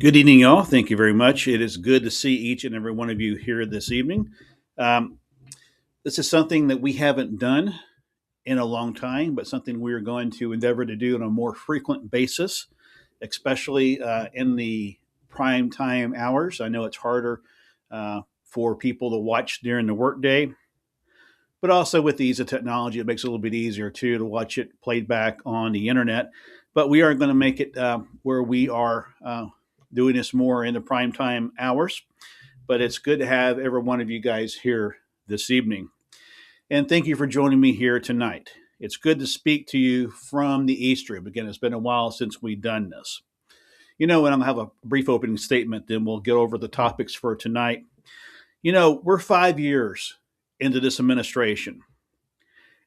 Good evening, y'all. Thank you very much. It is good to see each and every one of you here this evening. Um, this is something that we haven't done in a long time, but something we are going to endeavor to do on a more frequent basis, especially in the prime time hours. I know it's harder for people to watch during the workday, but also with the ease of technology, it makes it a little bit easier too to watch it played back on the internet. But we are going to make it where we are doing this more in the prime time hours. But it's good to have every one of you guys here this evening. And thank you for joining me here tonight. It's good to speak to you from the East Room. Again, it's been a while since we've done this. And I'm going to have a brief opening statement, then we'll get over the topics for tonight. We're 5 years into this administration.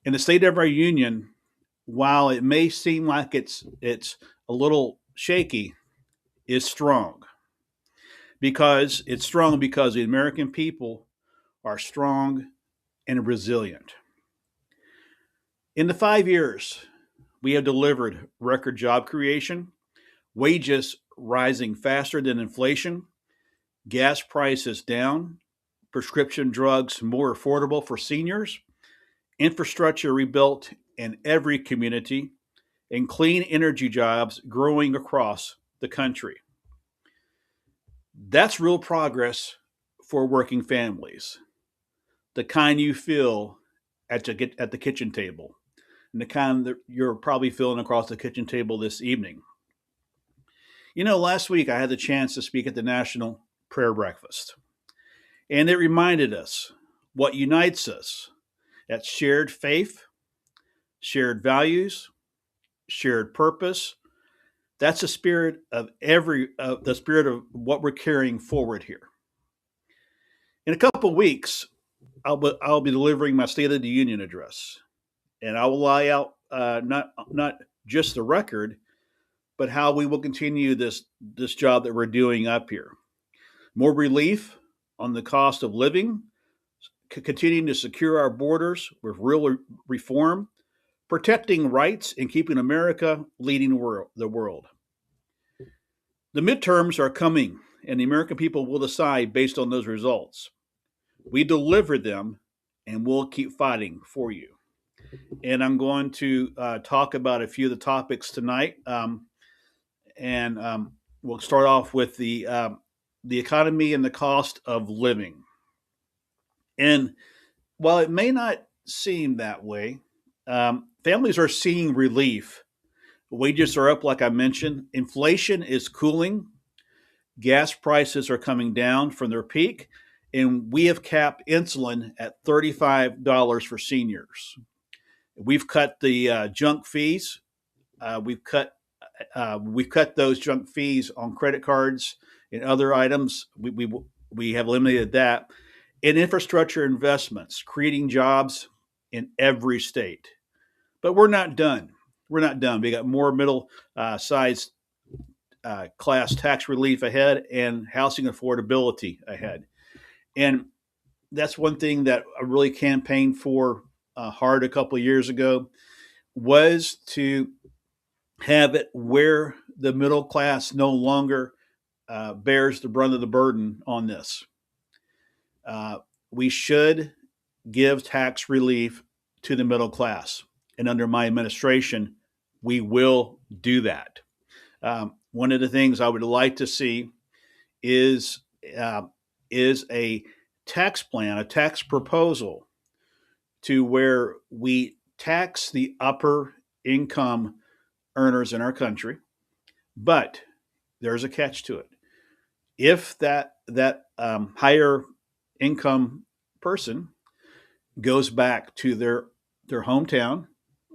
And the state of our union, while it may seem like it's a little shaky, is strong because the American people are strong and resilient. In the 5 years, we have delivered record job creation, wages rising faster than inflation, gas prices down, prescription drugs more affordable for seniors, infrastructure rebuilt in every community, and clean energy jobs growing across the country. That's real progress for working families, the kind you feel at the kitchen table, and the kind that you're probably feeling across the kitchen table this evening. Last week I had the chance to speak at the National Prayer Breakfast, and it reminded us what unites us. That's shared faith, shared values, shared purpose. That's the spirit of what we're carrying forward here. In a couple of weeks, I'll be delivering my State of the Union address, and I will lay out not just the record, but how we will continue this job that we're doing up here. More relief on the cost of living, continuing to secure our borders with real reform, protecting rights, and keeping America leading the world. The midterms are coming, and the American people will decide based on those results. We deliver them, and we'll keep fighting for you. And I'm going to talk about a few of the topics tonight. And We'll start off with the economy and the cost of living. And while it may not seem that way, families are seeing relief. Wages are up, like I mentioned. Inflation is cooling. Gas prices are coming down from their peak. And we have capped insulin at $35 for seniors. We've cut the junk fees. We've cut those junk fees on credit cards and other items. We have eliminated that. In infrastructure investments, creating jobs in every state. But we're not done. We're not done. We got more middle size class tax relief ahead and housing affordability ahead. And that's one thing that I really campaigned for hard a couple of years ago was to have it where the middle class no longer bears the brunt of the burden on this. We should give tax relief to the middle class. And under my administration, we will do that. One of the things I would like to see is uh, is a tax plan, a tax proposal to where we tax the upper income earners in our country, but there's a catch to it. If that higher income person goes back to their hometown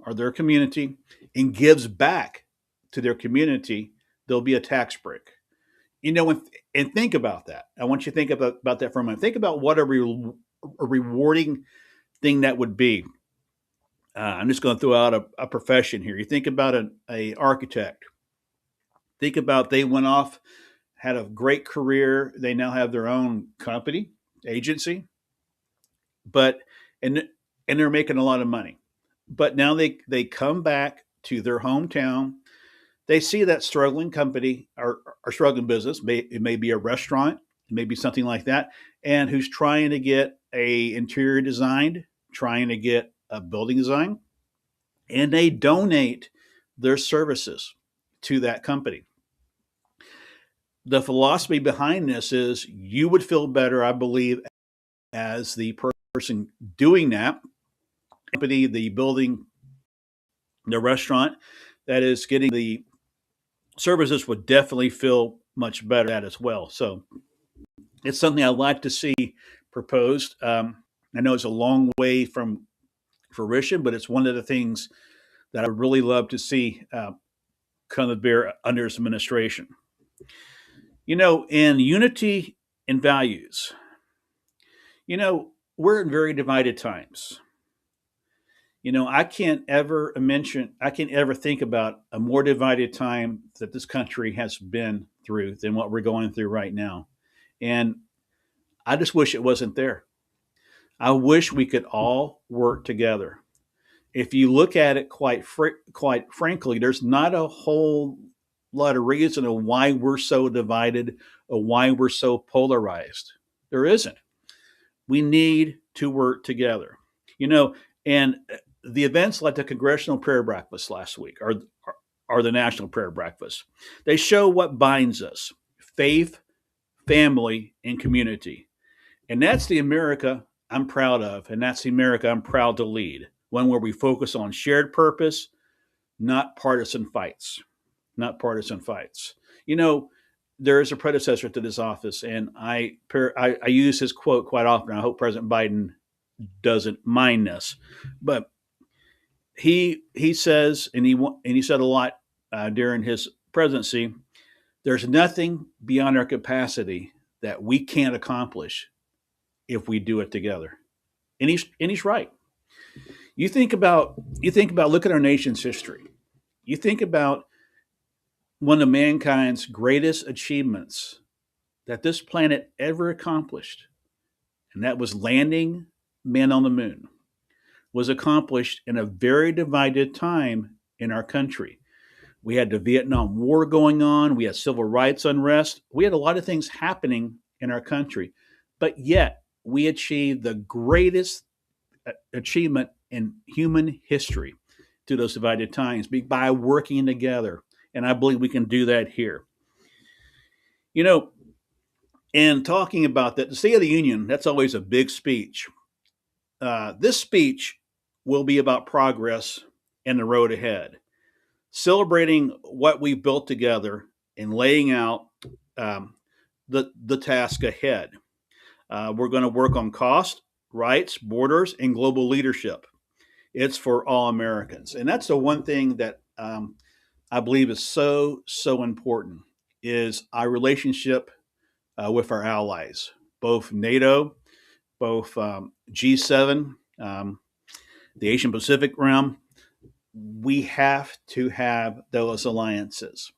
or their community and gives back to their community, there'll be a tax break. And think about that. I want you to think about that for a moment. Think about what a rewarding thing that would be. I'm just going to throw out a profession here. You think about a architect. Think about they went off, had a great career. They now have their own company, agency, but and and they're making a lot of money. But now they come back to their hometown. They see that struggling company are struggling business. It may be a restaurant, it may be something like that, and who's trying to get a interior designed, trying to get a building design, and they donate their services to that company. The philosophy behind this is you would feel better, I believe, as the person doing that, company, the building, the restaurant that is getting the services would definitely feel much better at as well. So it's something I'd like to see proposed. I know it's a long way from fruition, but it's one of the things that I would really love to see come to bear under this administration. In unity and values, we're in very divided times. I can't ever think about a more divided time that this country has been through than what we're going through right now. And I just wish it wasn't there. I wish we could all work together. If you look at it quite frankly, there's not a whole lot of reason of why we're so divided or why we're so polarized. There isn't. We need to work together. And the events like the Congressional Prayer Breakfast last week are the National Prayer Breakfast. They show what binds us: faith, family, and community. And that's the America I'm proud of, and that's the America I'm proud to lead. One where we focus on shared purpose, not partisan fights. Not partisan fights. There is a predecessor to this office, and I use his quote quite often. I hope President Biden doesn't mind this, but he says, and he said a lot during his presidency, there's nothing beyond our capacity that we can't accomplish if we do it together. And he's right. You think about look at our nation's history. You think about one of mankind's greatest achievements that this planet ever accomplished, and that was landing men on the moon, was accomplished in a very divided time in our country. We had the Vietnam War going on. We had civil rights unrest. We had a lot of things happening in our country. But yet, we achieved the greatest achievement in human history through those divided times by working together. And I believe we can do that here. And talking about that, the State of the Union, that's always a big speech. This speech will be about progress and the road ahead, celebrating what we've built together and laying out the task ahead. We're going to work on cost, rights, borders, and global leadership. It's for all Americans. And that's the one thing that I believe is so important, is our relationship with our allies, both NATO, both G7, the Asian Pacific realm. We have to have those alliances.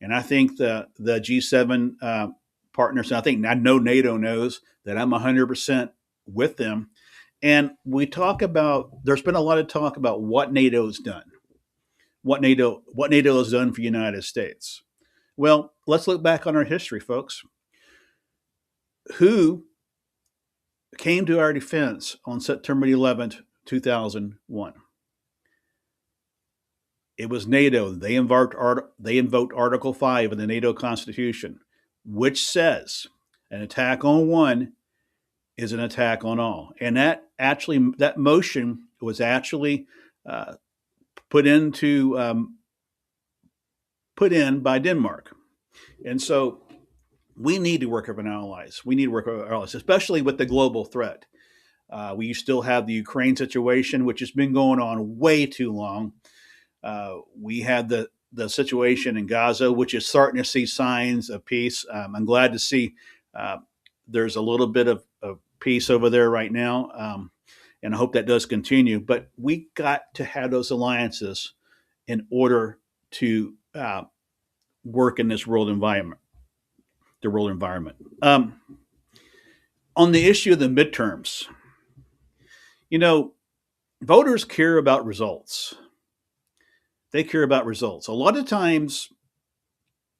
And I think the G7 partners, and I know NATO knows that I'm 100% with them. And there's been a lot of talk about what NATO's done, what NATO has done for the United States. Well, let's look back on our history, folks. Who came to our defense on September 11th, 2001? It was NATO. They invoked Article 5 of the NATO Constitution, which says an attack on one is an attack on all. And that motion was actually put in by Denmark. And so we need to work with our allies. We need to work with our allies, especially with the global threat. We still have the Ukraine situation, which has been going on way too long. We had the situation in Gaza, which is starting to see signs of peace. I'm glad to see there's a little bit of peace over there right now, and I hope that does continue. But we got to have those alliances in order to work in this world environment. The world environment. On the issue of the midterms, voters care about results. They care about results. A lot of times,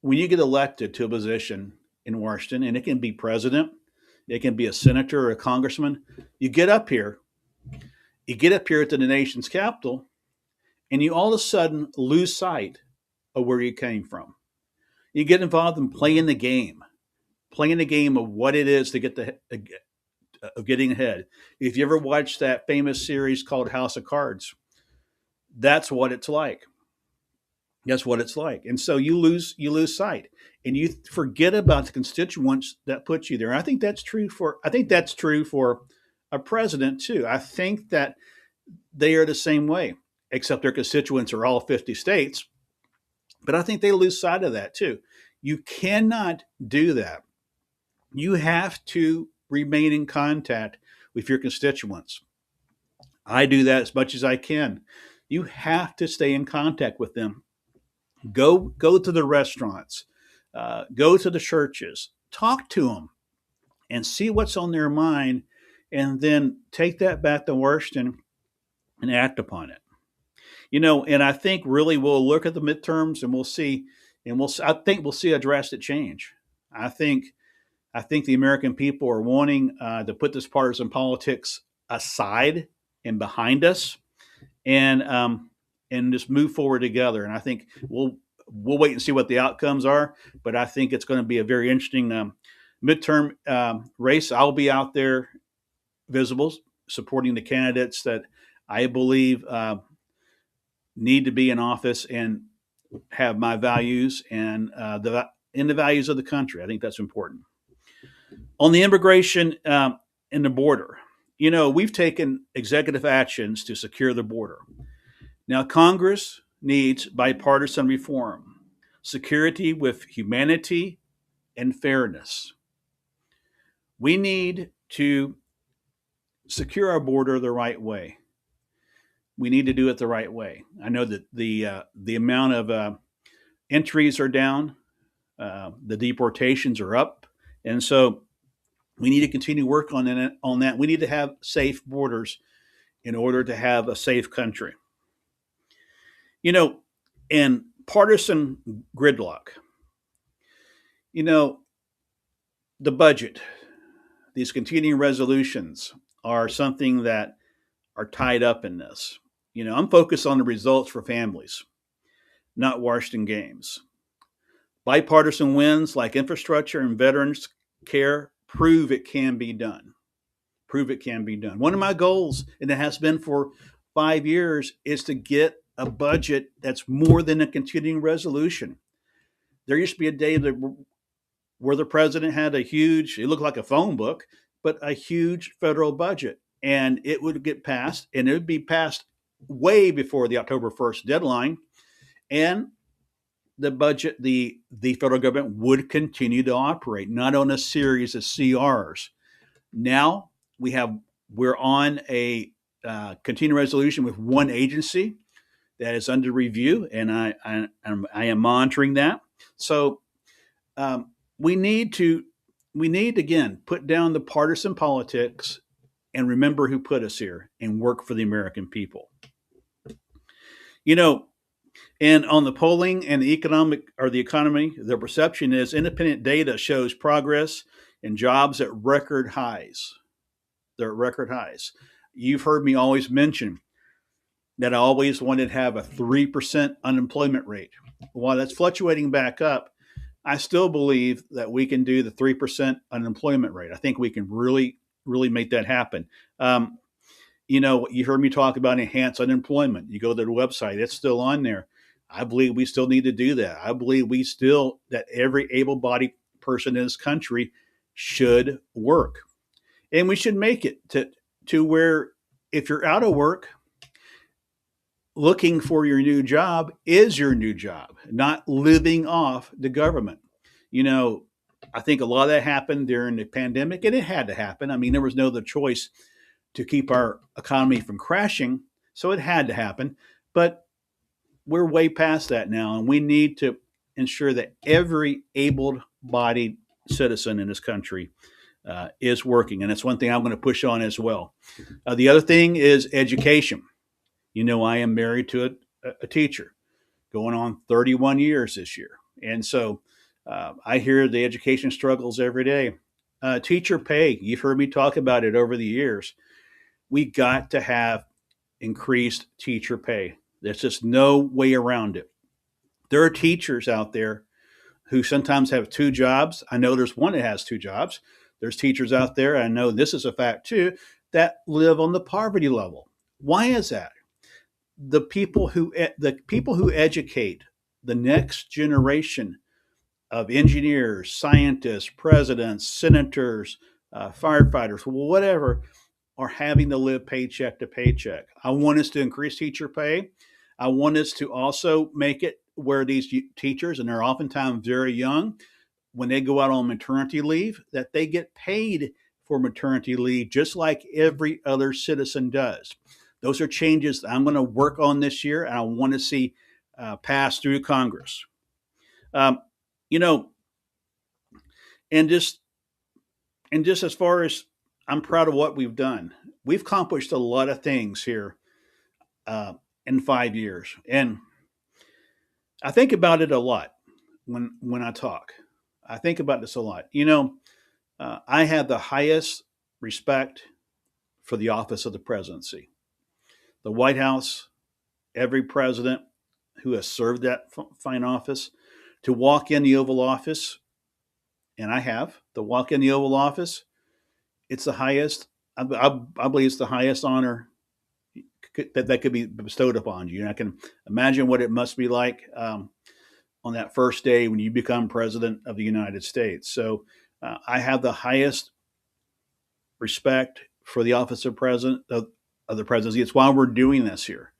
when you get elected to a position in Washington, and it can be president, it can be a senator or a congressman, you get up here, to the nation's capital, and you all of a sudden lose sight of where you came from. You get involved in playing the game of what it is to get of getting ahead. If you ever watched that famous series called House of Cards, that's what it's like. That's what it's like. And so you lose sight, and you forget about the constituents that put you there. I think that's true for a president too. I think that they are the same way, except their constituents are all 50 states. But I think they lose sight of that too. You cannot do that. You have to remain in contact with your constituents. I do that as much as I can. You have to stay in contact with them. Go to the restaurants, go to the churches, talk to them, and see what's on their mind, and then take that back to Washington and act upon it. And I think really we'll look at the midterms and we'll see, I think we'll see a drastic change. I think the American people are wanting to put this partisan politics aside and behind us, and just move forward together. And I think we'll wait and see what the outcomes are. But I think it's going to be a very interesting midterm race. I'll be out there visible, supporting the candidates that I believe need to be in office and have my values and the values of the country. I think that's important. On the immigration and the border, we've taken executive actions to secure the border. Now, Congress needs bipartisan reform, security with humanity and fairness. We need to secure our border the right way. We need to do it the right way. I know that the amount of entries are down, the deportations are up, and so we need to continue work on that. We need to have safe borders in order to have a safe country. And partisan gridlock. The budget, these continuing resolutions are something that are tied up in this. I'm focused on the results for families, not Washington games. Bipartisan wins like infrastructure and veterans care prove it can be done. One of my goals, and it has been for 5 years, is to get a budget that's more than a continuing resolution. There used to be a day where the president had it looked like a phone book, but a huge federal budget. And it would get passed, and it would be passed way before the October 1st deadline. And the budget, the federal government would continue to operate, not on a series of CRs. Now we're on a continuing resolution with one agency that is under review, and I am monitoring that. So we need to again put down the partisan politics and remember who put us here and work for the American people. And on the polling and the economy, the perception is independent data shows progress in jobs at record highs. They're at record highs. You've heard me always mention that I always wanted to have a 3% unemployment rate. While that's fluctuating back up, I still believe that we can do the 3% unemployment rate. I think we can really, really make that happen. You heard me talk about enhanced unemployment. You go to the website, it's still on there. I believe we still need to do that. I believe that every able-bodied person in this country should work. And we should make it to where if you're out of work, looking for your new job is your new job, not living off the government. I think a lot of that happened during the pandemic, and it had to happen. I mean, there was no other choice to keep our economy from crashing, so it had to happen. But we're way past that now, and we need to ensure that every able-bodied citizen in this country is working, and that's one thing I'm going to push on as well. The other thing is education. I am married to a teacher, going on 31 years this year, And so I hear the education struggles every day. Teacher pay, you've heard me talk about it over the years. We got to have increased teacher pay. There's just no way around it. There are teachers out there who sometimes have two jobs. I know there's one that has two jobs. There's teachers out there, I know this is a fact too, that live on the poverty level. Why is that? The people who educate the next generation of engineers, scientists, presidents, senators, firefighters, whatever, are having to live paycheck to paycheck. I want us to increase teacher pay. I want us to also make it where these teachers, and they're oftentimes very young, when they go out on maternity leave, that they get paid for maternity leave just like every other citizen does. Those are changes I'm going to work on this year, and I want to see pass through Congress. Um, you know, and just as far as I'm proud of what we've done, we've accomplished a lot of things here uh, in 5 years, and I think about it a lot when I talk. I think about this a lot. I have the highest respect for the office of the presidency. The White House, every president who has served that fine office, to walk in the Oval Office, and I have to walk in the Oval Office. It's the highest. I believe it's the highest honor that could be bestowed upon you. And I can imagine what it must be like on that first day when you become president of the United States. So I have the highest respect for the office of president of the presidency. It's why we're doing this here.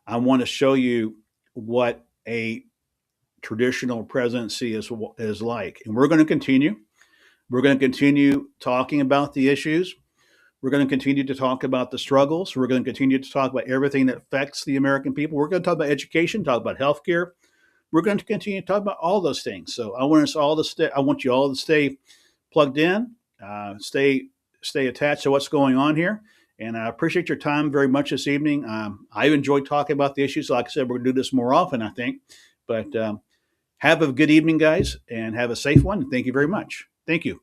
I want to show you what a traditional presidency is like, and we're going to continue. We're going to continue talking about the issues. We're going to continue to talk about the struggles. We're going to continue to talk about everything that affects the American people. We're going to talk about education, talk about healthcare. We're going to continue to talk about all those things. So I want us all to stay. I want you all to stay plugged in, stay attached to what's going on here. And I appreciate your time very much this evening. I enjoyed talking about the issues. Like I said, we're going to do this more often, I think. But have a good evening, guys, and have a safe one. Thank you very much. Thank you.